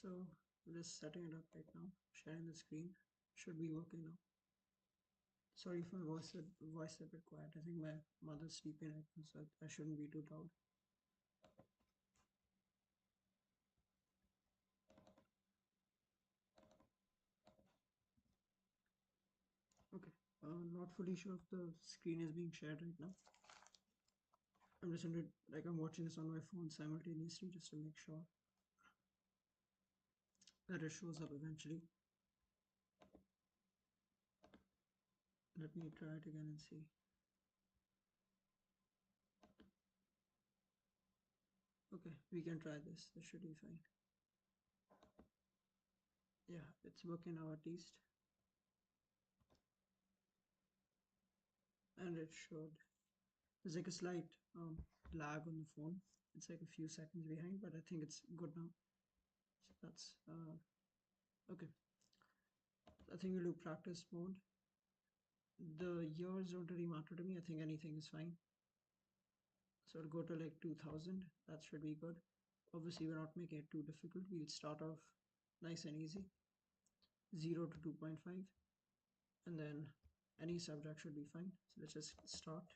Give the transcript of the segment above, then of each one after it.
So I'm just setting it up right now, sharing the screen. Should be working now. Sorry if my voice a bit quiet. I think my mother's sleeping right now, so I shouldn't be too loud. Okay. Not fully sure if the screen is being shared right now. I'm just going to I'm watching this on my phone simultaneously just to make sure that it shows up eventually. Let me try it again and see. Okay, we can try this. This should be fine. Yeah, it's working now at least. And it showed. There's like a slight lag on the phone. It's like a few seconds behind, but I think it's good now. So that's okay. I think we'll do practice mode. The years don't really matter to me. I think anything is fine. So I'll go to like 2000. That should be good. Obviously, we're not making it too difficult. We'll start off nice and easy. 0 to 2.5. And then any subject should be fine. So let's just start.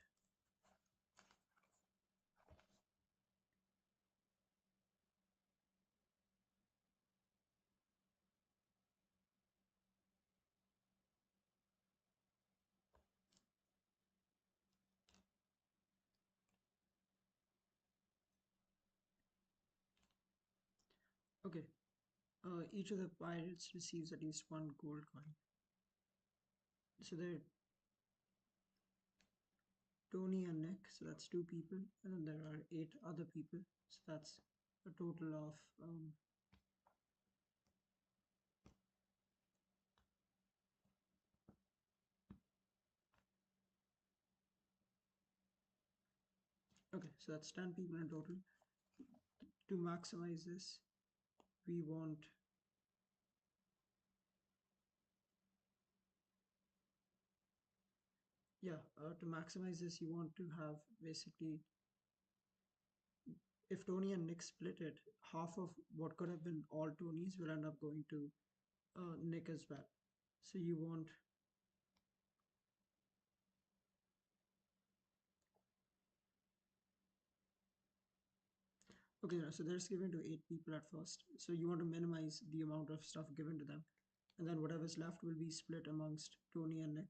Okay. Each of the pirates receives at least one gold coin. So they're Tony and Nick, so that's two people, and then there are 8 other people, so that's a total of okay, so that's 10 people in total. To maximize this, we want to maximize this, you want to have basically, if Tony and Nick split it, half of what could have been all Tonys will end up going to Nick as well. So you want okay, so they're given to 8 people at first. So you want to minimize the amount of stuff given to them, and then whatever's left will be split amongst Tony and Nick,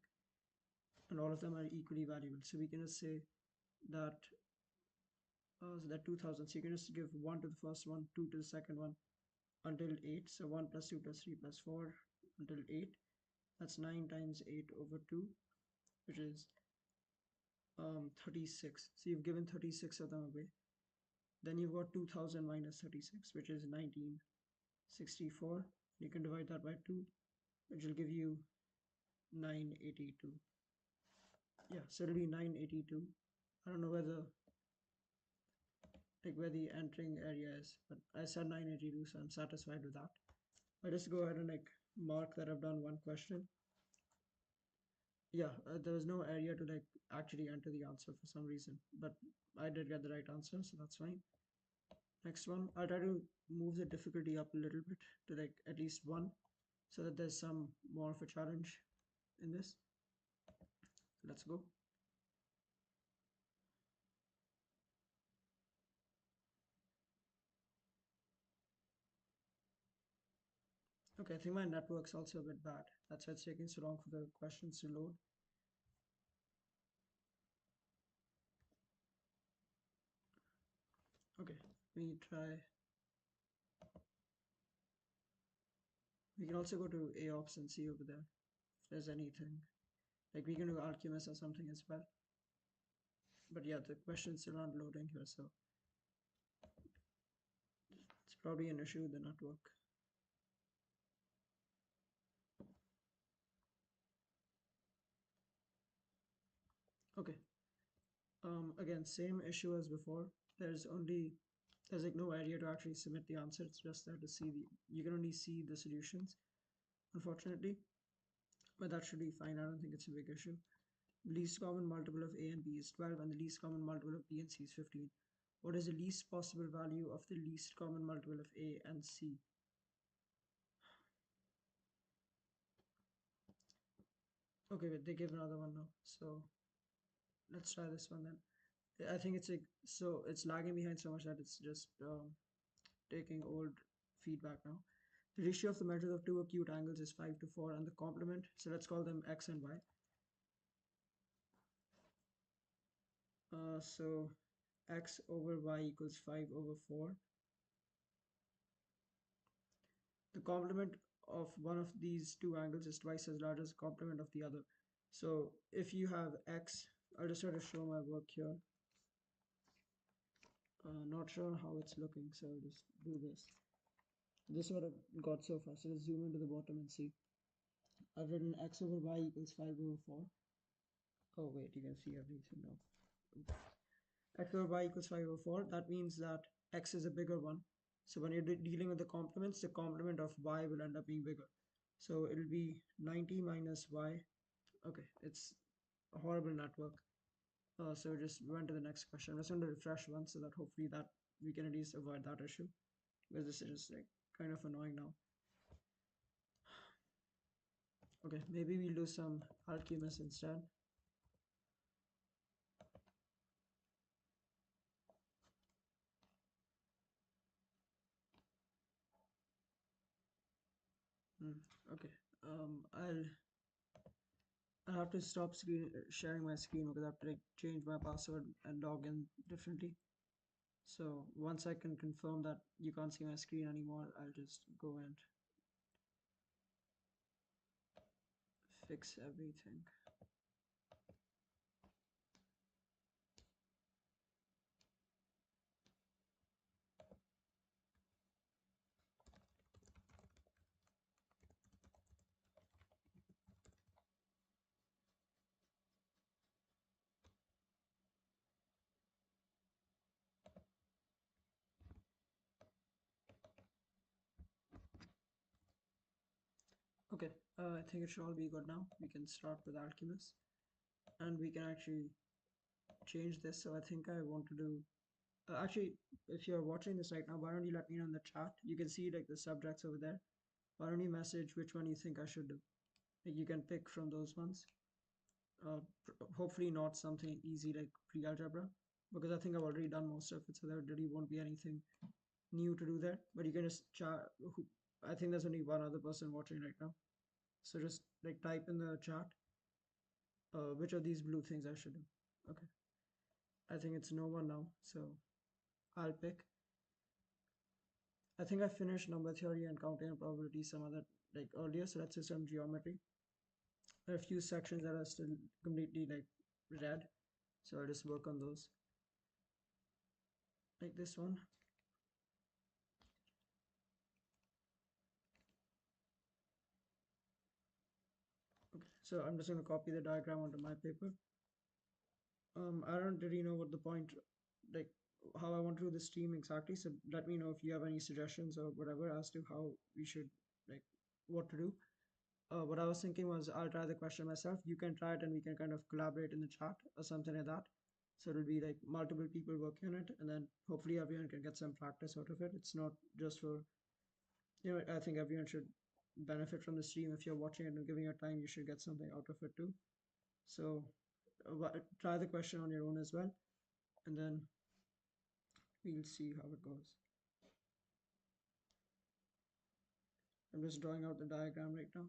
and all of them are equally valuable. So we can just say that so that 2000. So you can just give 1 to the first one, 2 to the second one, until 8. So 1 plus 2 plus 3 plus 4 until 8. That's 9 times 8 over 2, which is 36. So you've given 36 of them away. Then you've got 2000 minus 36, which is 1964. You can divide that by 2, which will give you 982. Yeah, so it'll be 982. I don't know where the entering area is, but I said 982, so I'm satisfied with that. I just go ahead and mark that I've done one question. Yeah, there was no area to actually enter the answer for some reason, but I did get the right answer, so that's fine. Next one, I'll try to move the difficulty up a little bit to at least 1, so that there's some more of a challenge in this. Let's go. Okay, I think my network's also a bit bad. That's why it's taking so long for the questions to load. Okay, we try. We can also go to AOPS and see over there if there's anything. We can do Alchemist or something as well. But yeah, the questions still aren't loading here, so it's probably an issue with the network. Okay. Again, same issue as before. There's no area to actually submit the answer. It's just there to see you can only see the solutions, unfortunately. But that should be fine. I don't think it's a big issue. Least common multiple of A and B is 12, and the least common multiple of B and C is 15. What is the least possible value of the least common multiple of A and C? Okay, wait, they give another one now. So let's try this one then. I think it's like, so it's lagging behind so much that it's just taking old feedback now. The ratio of the measures of two acute angles is 5 to 4, and the complement, so let's call them x and y. So x over y equals 5 over 4. The complement of one of these two angles is twice as large as the complement of the other. So if you have x, I'll just try to show my work here. Not sure how it's looking, so I'll just do this. This is what I've got so far. So let's zoom into the bottom and see. I've written x over y equals 5 over 4. Oh wait, you can see everything now. Oops. X over y equals 5 over 4. That means that x is a bigger one. So when you're dealing with the complements, the complement of y will end up being bigger. So it'll be 90 minus y. Okay, it's a horrible network. So just went to the next question. I'm just going to refresh one so that hopefully that we can at least avoid that issue, because this is just like kind of annoying now. Okay, maybe we'll do some alchemist instead. Okay. I'll have to stop sharing my screen because I have to like change my password and log in differently. So once I can confirm that you can't see my screen anymore, I'll just go and fix everything. Okay, I think it should all be good now. We can start with Alchemist, and we can actually change this. So I think I want to do. Actually, if you're watching this right now, why don't you let me know in the chat? You can see like the subjects over there. Why don't you message which one you think I should do? Like you can pick from those ones. Hopefully not something easy like pre-algebra, because I think I've already done most of it, so there really won't be anything new to do there. But you can just chat. I think there's only one other person watching right now, so just like type in the chat which of these blue things I should do. Okay, I think it's no one now, so I'll pick. I think I finished number theory and counting and probability some other like earlier, so let's say some geometry. There are a few sections that are still completely like red, so I'll just work on those, like this one. Okay, so I'm just going to copy the diagram onto my paper. I don't really know what the point, like how I want to do the stream exactly. So let me know if you have any suggestions or whatever as to how we should, like, what to do. What I was thinking was I'll try the question myself. You can try it and we can kind of collaborate in the chat or something like that. So it'll be like multiple people working on it, and then hopefully everyone can get some practice out of it. It's not just for, I think everyone should benefit from the stream. If you're watching it and giving your time, you should get something out of it too. So try the question on your own as well, and then we'll see how it goes. I'm just drawing out the diagram right now.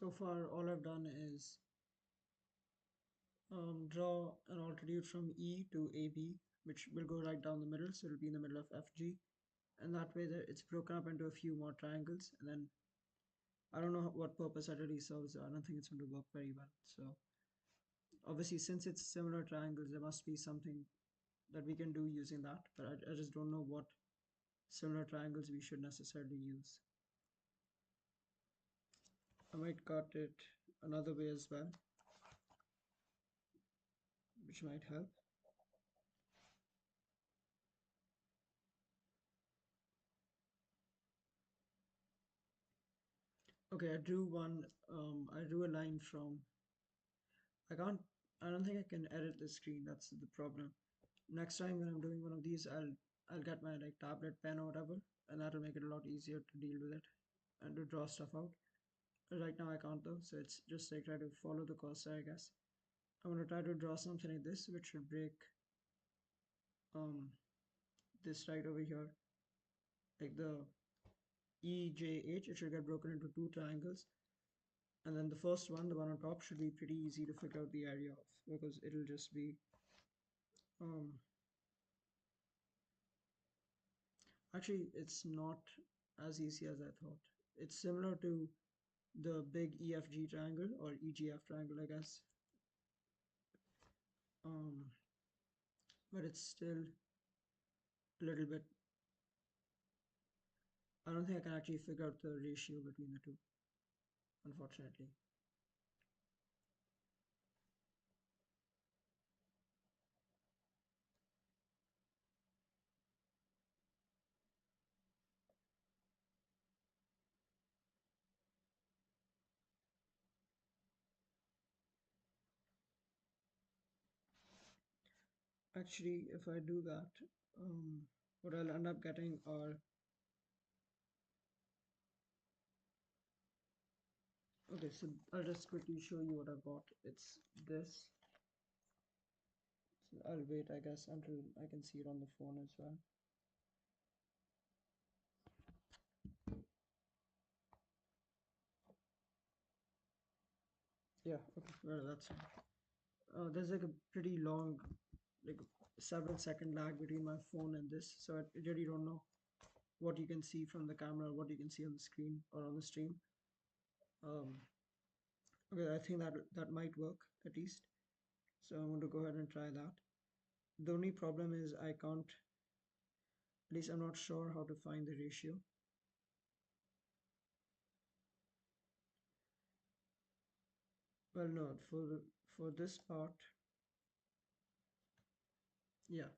So far, all I've done is draw an altitude from E to AB, which will go right down the middle, so it'll be in the middle of FG, and that way it's broken up into a few more triangles, and then I don't know what purpose that really serves. I don't think it's going to work very well. So obviously, since it's similar triangles, there must be something that we can do using that, but I just don't know what similar triangles we should necessarily use. I might cut it another way as well, which might help. Okay, I drew a line from, I can't, I don't think I can edit the screen, that's the problem. Next time when I'm doing one of these, I'll get my like tablet pen or whatever, and that'll make it a lot easier to deal with it and to draw stuff out. Right now I can't though, so it's just like try to follow the cursor, I guess. I'm gonna try to draw something like this, which should break um this right over here, like the EJH. It should get broken into two triangles, and then the first one, the one on top, should be pretty easy to figure out the area of, because it'll just be um actually it's not as easy as I thought. It's similar to the big EFG triangle or EGF triangle, I guess. Um, but it's still a little bit. I don't think I can actually figure out the ratio between the two, unfortunately. Actually, if I do that, what I'll end up getting are, okay, so I'll just quickly show you what I got. It's this. So I'll wait, I guess, until I can see it on the phone as well. Yeah, okay, well, that's there's like a pretty long, like several second lag between my phone and this, so I really don't know what you can see from the camera, what you can see on the screen or on the stream. Um, okay, I think that might work at least. So I'm going to go ahead and try that. The only problem is I can't, at least I'm not sure how to find the ratio. Well, no, for this part, yeah,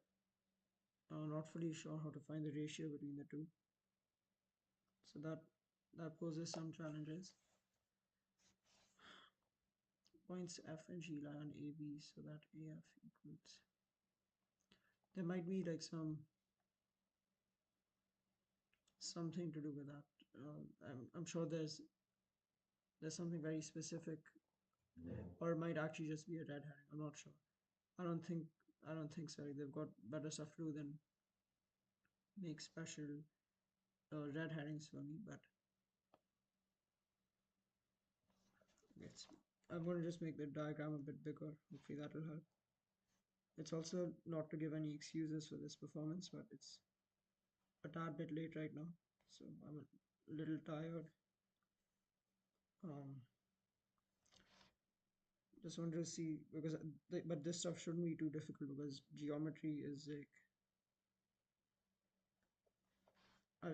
I'm not fully sure how to find the ratio between the two. So that poses some challenges. Points F and G lie on AB so that AF equals. There might be like something to do with that. I'm sure there's something very specific, or it might actually just be a red herring. I'm not sure. I don't think I don't think so. They've got better stuff to do than make special red herrings for me. But it's I'm going to just make the diagram a bit bigger. Hopefully that will help. It's also not to give any excuses for this performance, but it's a tad bit late right now, so I'm a little tired. Um, just wanted to see because but this stuff shouldn't be too difficult because geometry is like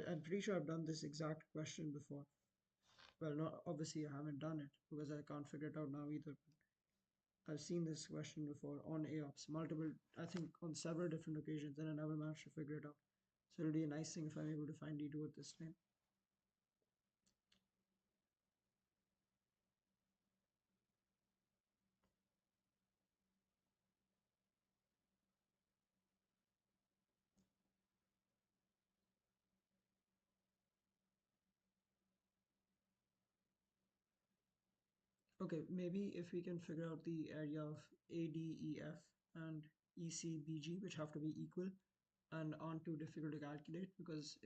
I'm pretty sure I've done this exact question before. Well, not obviously I haven't done it because I can't figure it out now either. I've seen this question before on AOPS multiple, I think on several different occasions, and I never managed to figure it out. So it'll be a nice thing if I'm able to finally do it this time. Okay, maybe if we can figure out the area of ADEF and ECBG, which have to be equal and aren't too difficult to calculate because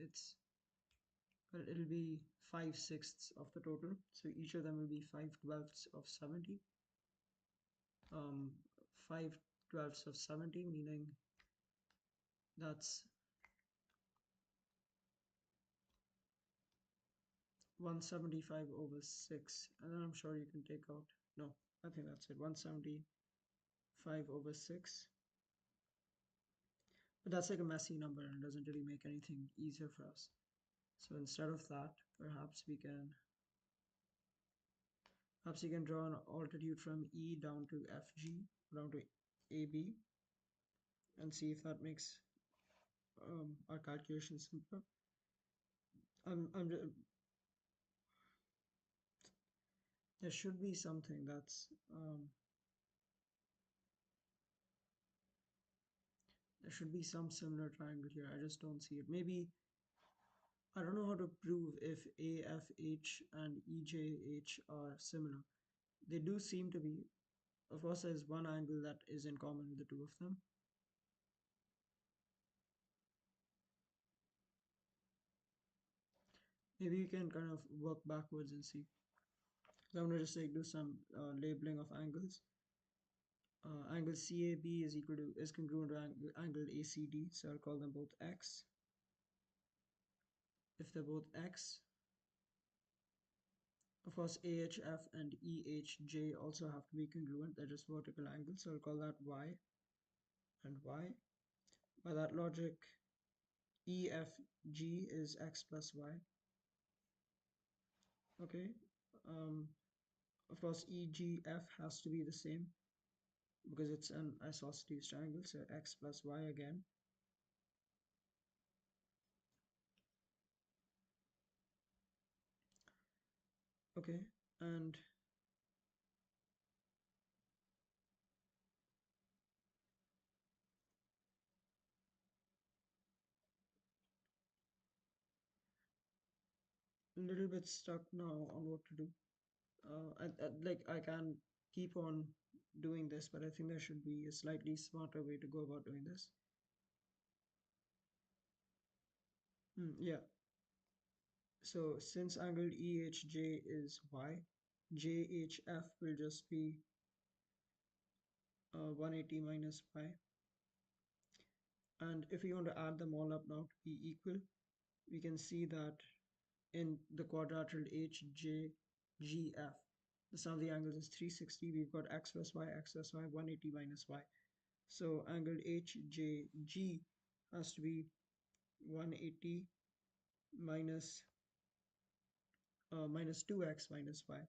well, it'll be 5/6 of the total. So each of them will be 5/12 of 70. 5/12 of 70, meaning That's 175 over 6, and then I'm sure you can take out, no, I think that's it, 175 over 6. But that's like a messy number and doesn't really make anything easier for us. So instead of that, perhaps you can draw an altitude from E down to FG, down to AB, and see if that makes our calculation simpler. I'm there should be something that's there should be some similar triangle here. I just don't see it. Maybe I don't know how to prove if AFH and EJH are similar. They do seem to be. Of course, there's one angle that is in common with the two of them. Maybe you can kind of work backwards and see. So I'm gonna just like do some labeling of angles. Angle CAB is congruent to angle ACD, so I'll call them both X. If they're both X, of course AHF and EHJ also have to be congruent. They're just vertical angles, so I'll call that Y and Y. By that logic, EFG is X plus Y. Okay. Of course, EGF has to be the same because it's an isosceles triangle, so X plus Y again. Okay, and a little bit stuck now on what to do. Like I can keep on doing this, but I think there should be a slightly smarter way to go about doing this. Yeah. So since angle EHJ is Y, JHF will just be 180 minus Y. And if we want to add them all up now to be equal, we can see that in the quadrilateral HJGF, the sum of the angles is 360. We've got X plus Y, 180 minus Y. So angle HJG has to be 180 minus 2x minus y,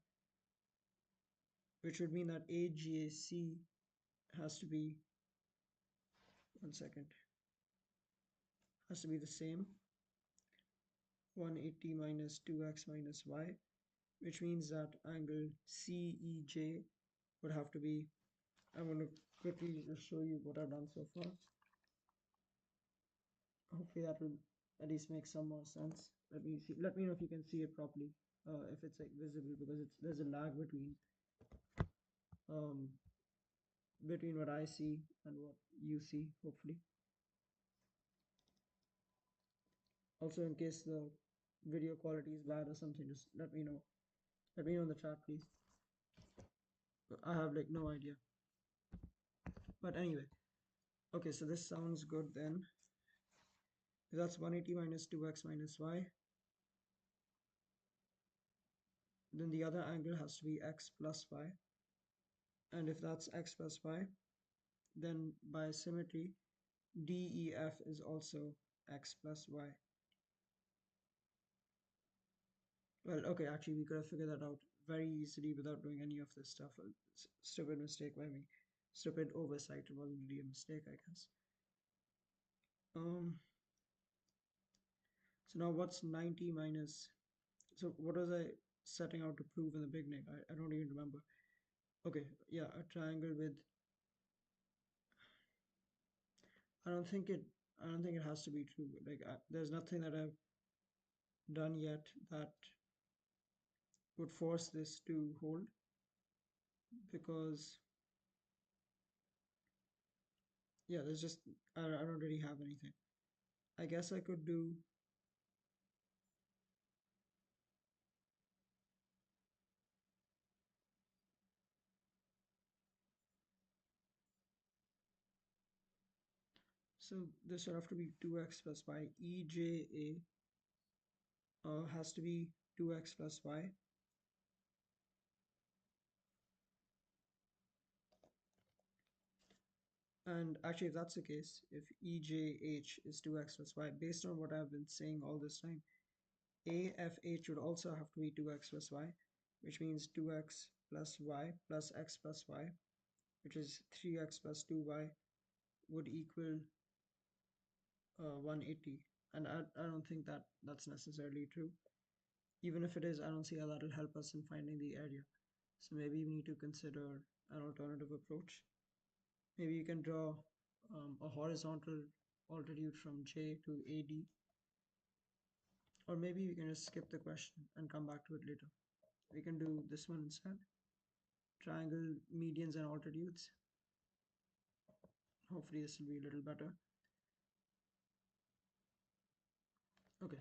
which would mean that AGAC has to be, one second, has to be the same, 180 minus 2x minus y, which means that angle CEJ would have to be, I'm going to quickly just show you what I've done so far. Hopefully that will at least make some more sense. Let me know if you can see it properly, if it's like visible, because there's a lag um, between what I see and what you see, hopefully. Also, in case the video quality is bad or something, just let me know. Let me know in the chat, please. I have like no idea. But anyway, okay, so this sounds good then. That's 180 minus 2x minus y. Then the other angle has to be x plus y. And if that's x plus y, then by symmetry, DEF is also x plus y. Well, okay, actually, we could have figured that out very easily without doing any of this stuff. Stupid mistake by me. Stupid oversight. It wasn't really a mistake, I guess. So now what's 90 minus, so what was I setting out to prove in the beginning? I don't even remember. Okay, yeah, a triangle with, I don't think it has to be true. Like there's nothing that I've done yet that would force this to hold, because yeah, there's just, I don't really have anything. I guess I could do, So this would have to be 2x plus y. EJA has to be 2x plus y. And actually, if that's the case, if EJH is 2x plus y, based on what I've been saying all this time, AFH would also have to be 2x plus y, which means 2x plus y plus x plus y, which is 3x plus 2y, would equal 180. And I don't think that that's necessarily true. Even if it is, I don't see how that'll help us in finding the area. So maybe we need to consider an alternative approach. Maybe you can draw a horizontal altitude from J to AD, or maybe we can just skip the question and come back to it later. We can do this one instead. Triangle medians and altitudes. Hopefully this will be a little better. Okay,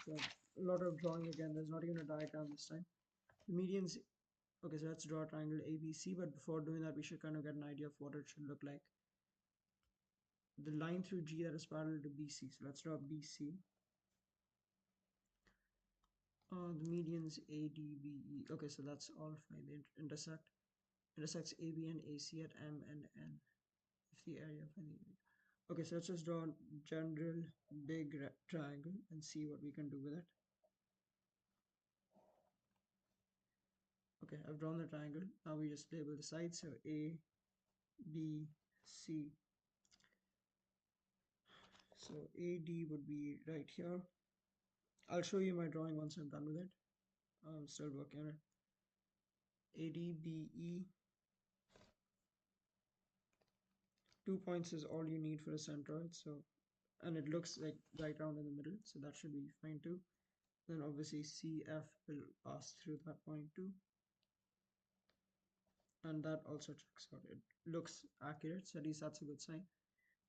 so a lot of drawing again. There's not even a diagram this time. The medians. Okay, so let's draw a triangle ABC, but before doing that we should kind of get an idea of what it should look like. The line through G that is parallel to BC, so let's draw BC. The medians ADBE. Okay, so that's all fine. They intersects AB and AC at M and N. If the area of any. Okay, so let's just draw a general big triangle and see what we can do with it. Okay, I've drawn the triangle. Now we just label the sides. So A, B, C. So AD would be right here. I'll show you my drawing once I'm done with it. I'm still working on it. ADBE. 2 points is all you need for a centroid. So, and it looks like right around in the middle. So that should be fine too. Then obviously CF will pass through that point too. And that also checks out. It looks accurate, so at least that's a good sign.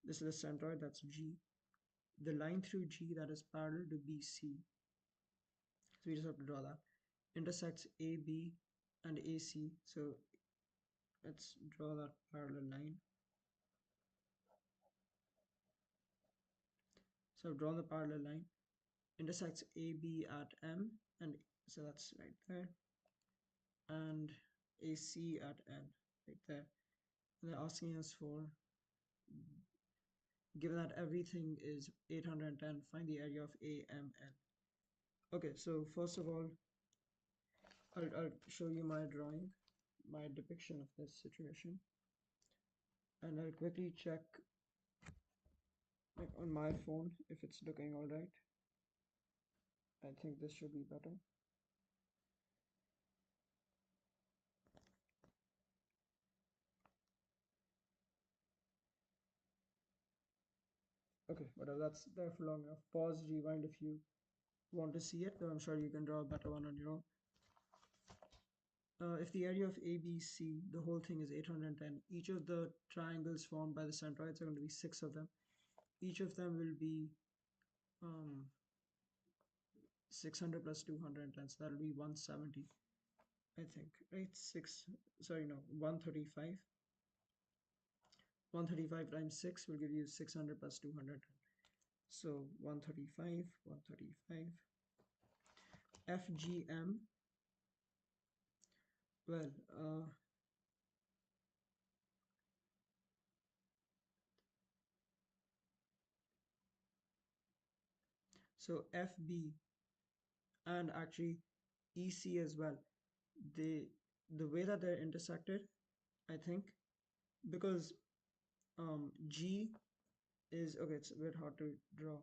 This is the centroid, that's G. The line through G that is parallel to BC. So we just have to draw that. Intersects AB and AC. So let's draw that parallel line. So I've drawn the parallel line. Intersects AB at M, and so that's right there. And AC at N, right there. And they're asking us for, given that everything is 810, find the area of AMN. Okay, so first of all, I'll show you my drawing, my depiction of this situation, and I'll quickly check like on my phone if it's looking all right. I think this should be better. Okay, but that's there for long enough. Pause, rewind if you want to see it, though I'm sure you can draw a better one on your own. If the area of ABC, the whole thing is 810, each of the triangles formed by the centroids are going to be 6 of them. Each of them will be 600 plus 210, so that'll be 170, I think, right? 135. 135 times 6 will give you 600 plus 210. So 135, 135. FGM, well, so FB and actually EC as well, the way that they're intersected, I think, because G is, okay, it's a bit hard to draw.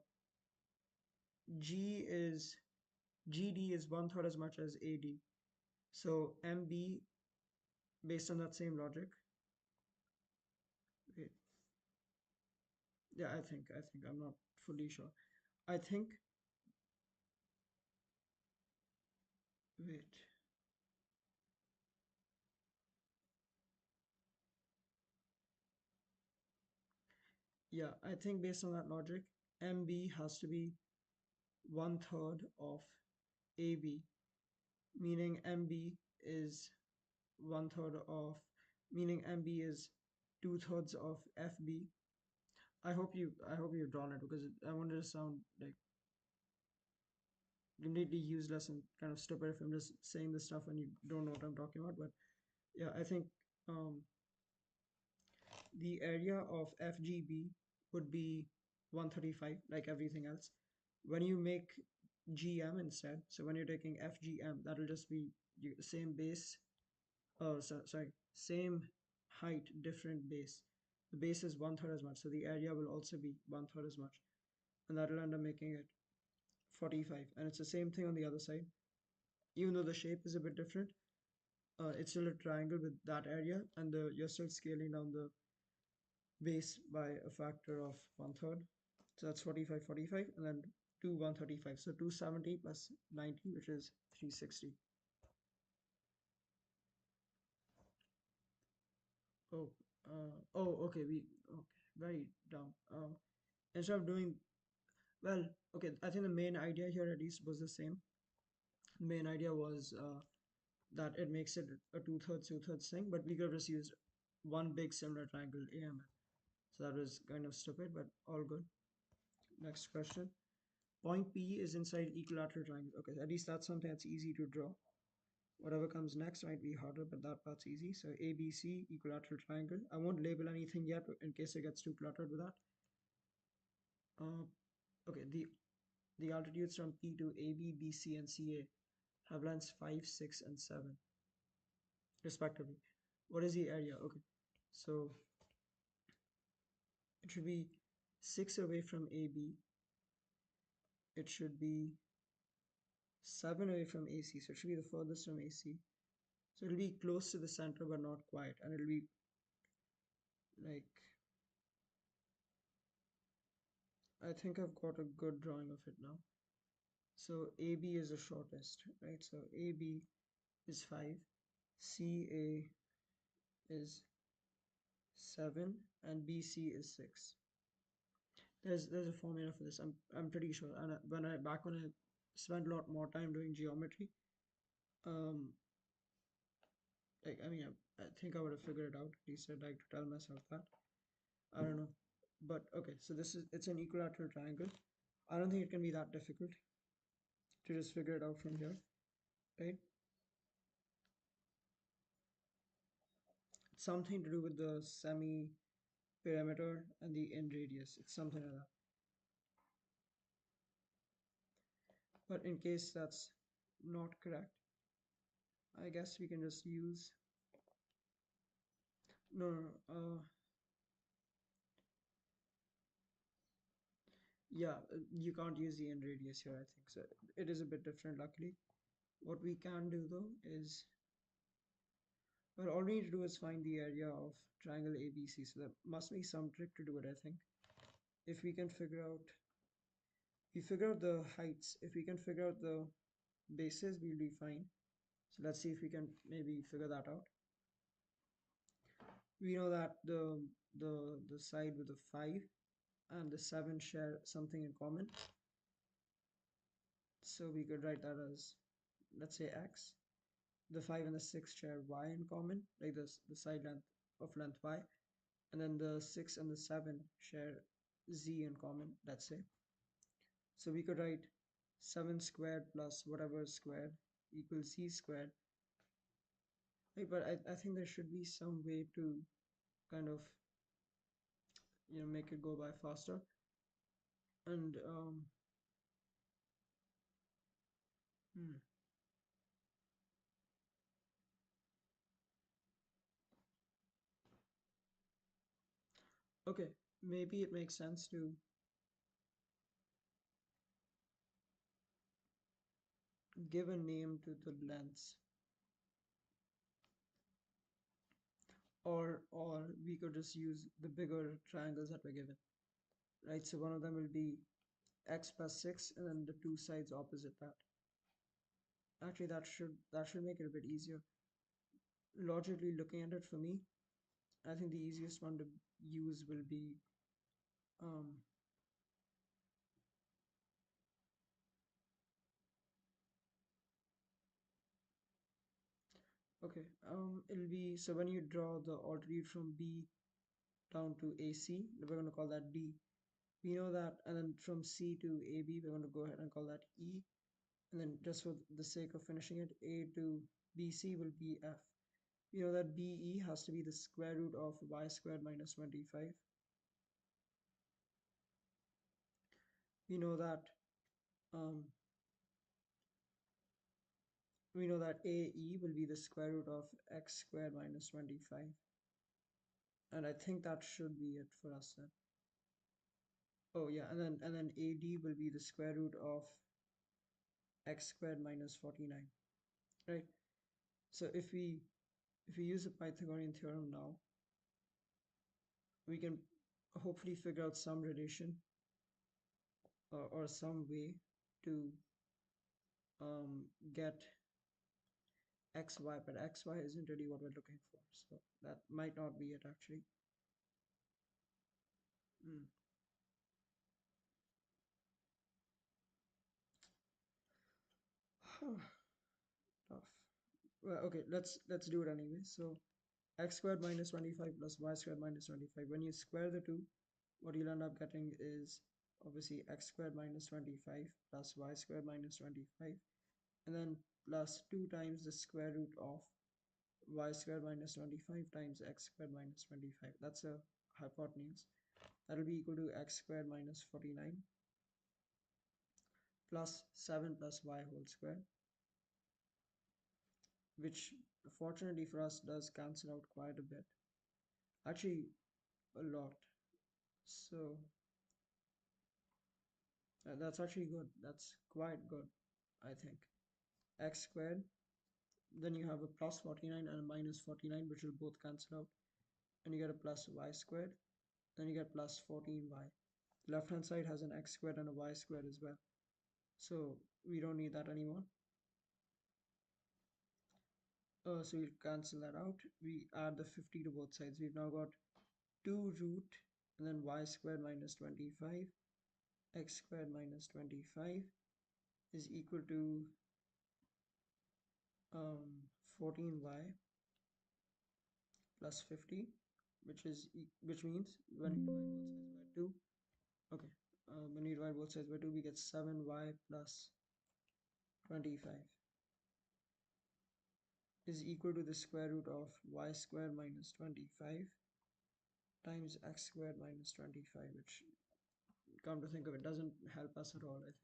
GD is 1/3 as much as AD. So MB, based on that same logic, wait, yeah, I think I'm not fully sure. I think, wait, yeah, I think based on that logic, MB has to be 1/3 of AB, meaning MB is 1/3 of, meaning MB is 2/3 of FB. I hope you've drawn it because I wanted to sound like completely useless and kind of stupid if I'm just saying this stuff and you don't know what I'm talking about. But yeah, I think um, the area of FGB would be 135, like everything else. When you make GM instead, so when you're taking FGM, that'll just be the same base. Oh, sorry, same height, different base. The base is one third as much, so the area will also be one third as much, and that'll end up making it 45. And it's the same thing on the other side. Even though the shape is a bit different, it's still a triangle with that area, and you're still scaling down the base by a factor of one third. So that's 45, 45, and then 135. So 270 plus 90, which is 360. Oh, okay, okay, very dumb. Instead of doing, well, okay, I think the main idea here at least was the same. The main idea was that it makes it a two-thirds thing, but we could have just used one big similar triangle AML. So that was kind of stupid, but all good. Next question. Point P is inside equilateral triangle. Okay, at least that's something that's easy to draw. Whatever comes next might be harder, but that part's easy. So ABC, equilateral triangle. I won't label anything yet in case it gets too cluttered with that. Uh, okay, the altitudes from P to AB, BC, and CA have lengths 5, 6, and 7, respectively. What is the area? Okay, so it should be 6 away from AB. It should be 7 away from AC, so it should be the furthest from AC. So it'll be close to the center, but not quite, and it'll be like, I think I've got a good drawing of it now. So AB is the shortest, right? So AB is 5, CA is 7, and BC is 6. There's a formula for this. I'm pretty sure. And when I spent a lot more time doing geometry, um, like I mean I think I would have figured it out. At least I'd like to tell myself that. I don't know, but okay. So it's an equilateral triangle. I don't think it can be that difficult to just figure it out from here, right? It's something to do with the semi perimeter and the end radius. It's something like that. But in case that's not correct, I guess we can just use, no, no, no, yeah, you can't use the end radius here, I think. So it is a bit different, luckily. What we can do though is, well, all we need to do is find the area of triangle ABC. So there must be some trick to do it, I think. If we can figure out, we figure out the heights. If we can figure out the bases, we'll be fine. So let's see if we can maybe figure that out. We know that the side with the 5 and the 7 share something in common. So we could write that as, let's say, x. The 5 and the 6 share y in common, like this, the side length of length y. And then the 6 and the 7 share z in common, let's say. So we could write 7 squared plus whatever squared equals z squared. Right, but I think there should be some way to kind of, make it go by faster. And hmm. Okay, maybe it makes sense to give a name to the lengths, or we could just use the bigger triangles that were given, right? So one of them will be x plus 6, and then the two sides opposite that. Actually, that should make it a bit easier. Logically looking at it, for me, I think the easiest one to use will be um, okay, it'll be, so when you draw the altitude from B down to AC, we're going to call that D. We know that, and then from C to AB, we're going to go ahead and call that E. And then just for the sake of finishing it, A to BC will be F. We know that BE has to be the square root of y squared minus 25. We know that um, AE will be the square root of x squared minus 25. And I think that should be it for us then. Oh yeah, and then AD will be the square root of x squared minus 49, right? So if we use the Pythagorean theorem now, we can hopefully figure out some relation or some way to get xy, but xy isn't really what we're looking for, so that might not be it actually. Tough. Well, okay, let's do it anyway. So x squared minus 25 plus y squared minus 25. When you square the two, what you'll end up getting is obviously x squared minus 25 plus y squared minus 25, and then plus 2 times the square root of y squared minus 25 times x squared minus 25. That's a hypotenuse. That'll be equal to x squared minus 49 plus 7 plus y whole square, which fortunately for us does cancel out quite a bit. Actually, a lot. So that's actually good. That's quite good, I think. X squared, then you have a plus 49 and a minus 49, which will both cancel out, and you get a plus y squared, then you get plus 14y. The left hand side has an x squared and a y squared as well, so we don't need that anymore. So we'll cancel that out. We add the 50 to both sides. We've now got 2 root and then y squared minus 25 x squared minus 25 is equal to 14y plus 50, which means when you divide both sides by 2, okay, when you divide both sides by 2, we get 7y plus 25 is equal to the square root of y squared minus 25 times x squared minus 25, which, come to think of it, doesn't help us at all, I think.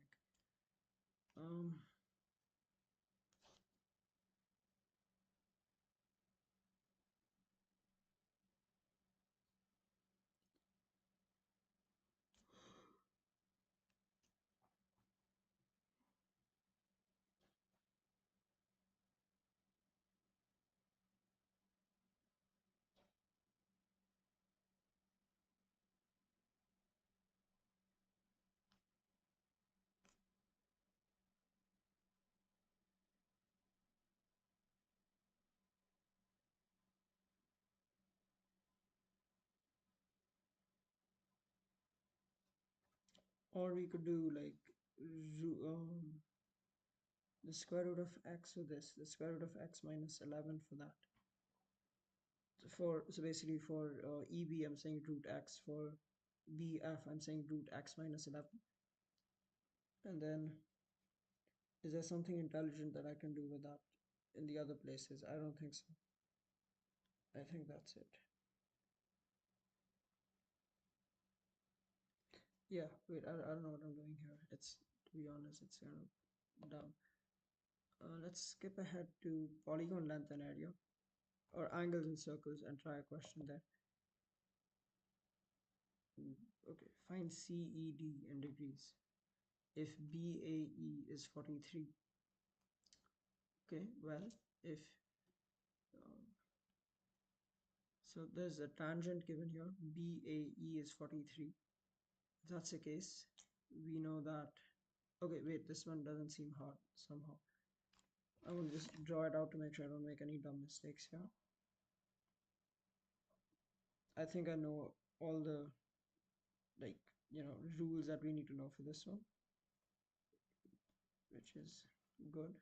Or we could do like the square root of x with this, the square root of x minus 11 for that. So basically for EB, I'm saying root x. For BF, I'm saying root x minus 11. And then, is there something intelligent that I can do with that in the other places? I don't think so. I think that's it. Yeah, wait, I don't know what I'm doing here. It's, to be honest, it's kind of dumb. Let's skip ahead to polygon length and area, or angles and circles, and try a question there. Okay, find CED in degrees if BAE is 43. Okay, well, if so there's a tangent given here, BAE is 43. If that's the case, we know that, okay, wait, this one doesn't seem hard somehow. I will just draw it out to make sure I don't make any dumb mistakes here. I think I know all the, like, rules that we need to know for this one, which is good.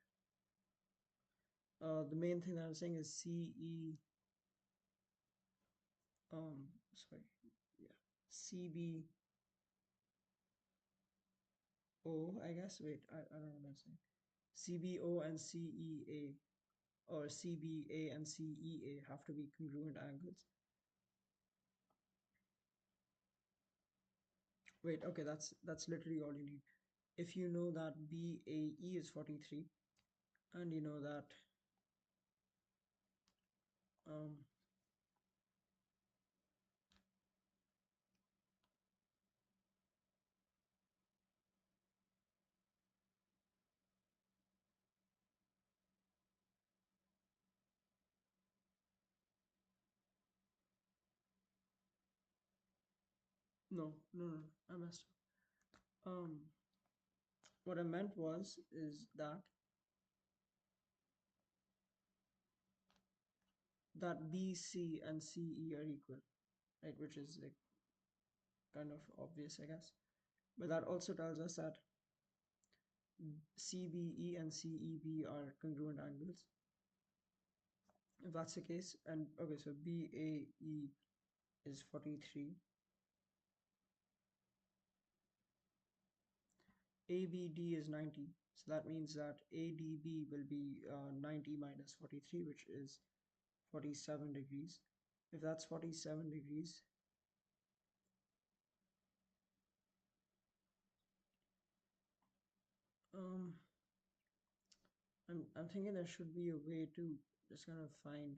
The main thing that I'm saying is CE sorry, yeah, CBO, I guess. Wait, I don't know what I'm saying. CBO and CEA, or CBA and CEA have to be congruent angles. Wait, okay, that's literally all you need. If you know that BAE is 43, and you know that um no, no, no, I messed up. What I meant was is that BC and CE are equal, right? Which is like kind of obvious, I guess. But that also tells us that CBE and CEB are congruent angles. If that's the case, and okay, so BAE is 43, ABD is 90. So that means that ADB will be 90 minus 43, which is 47 degrees. If that's 47 degrees, um, I'm thinking there should be a way to just kind of find